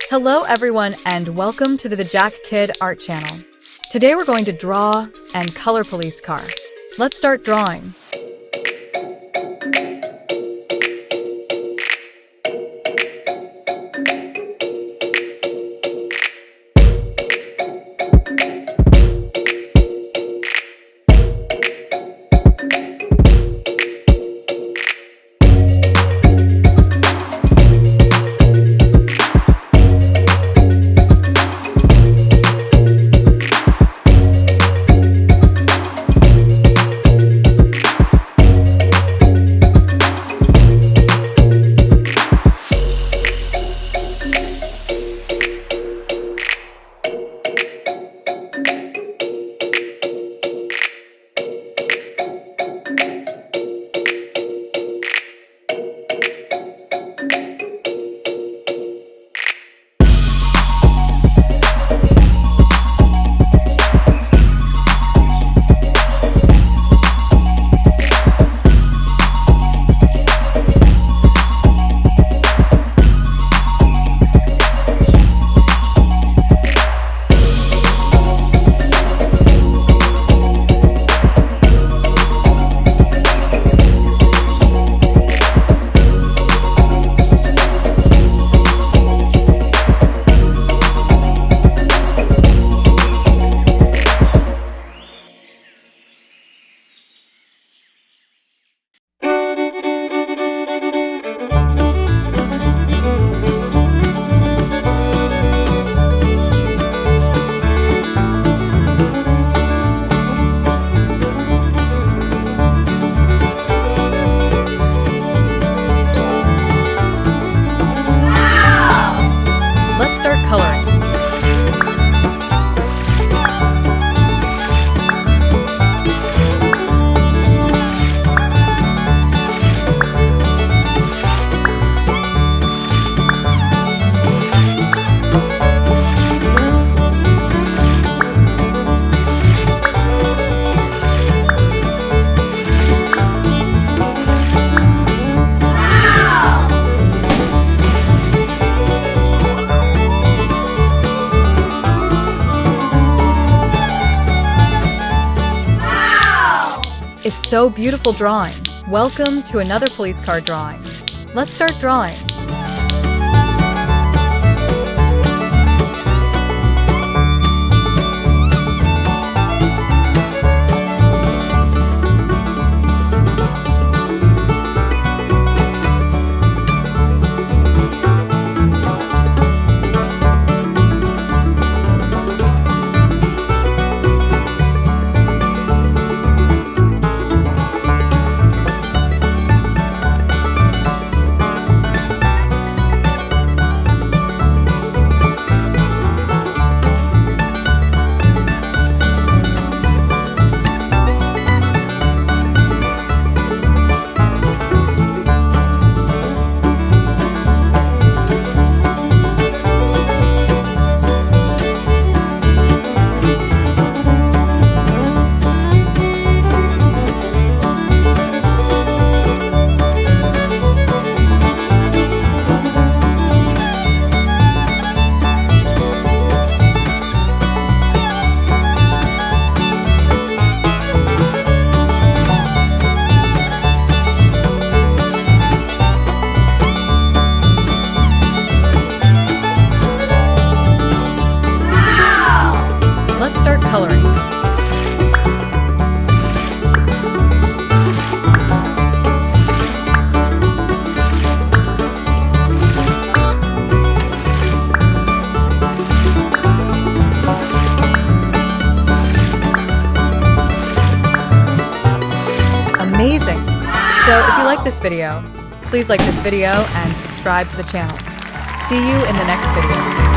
Hello everyone and welcome to the Jack Kid Art Channel. Today we're going to draw and color police car. Let's start drawing. Coloring. It's so beautiful drawing. Welcome to another police car drawing. Let's start drawing. Coloring. Amazing! So if you like this video, please like this video and subscribe to the channel. See you in the next video.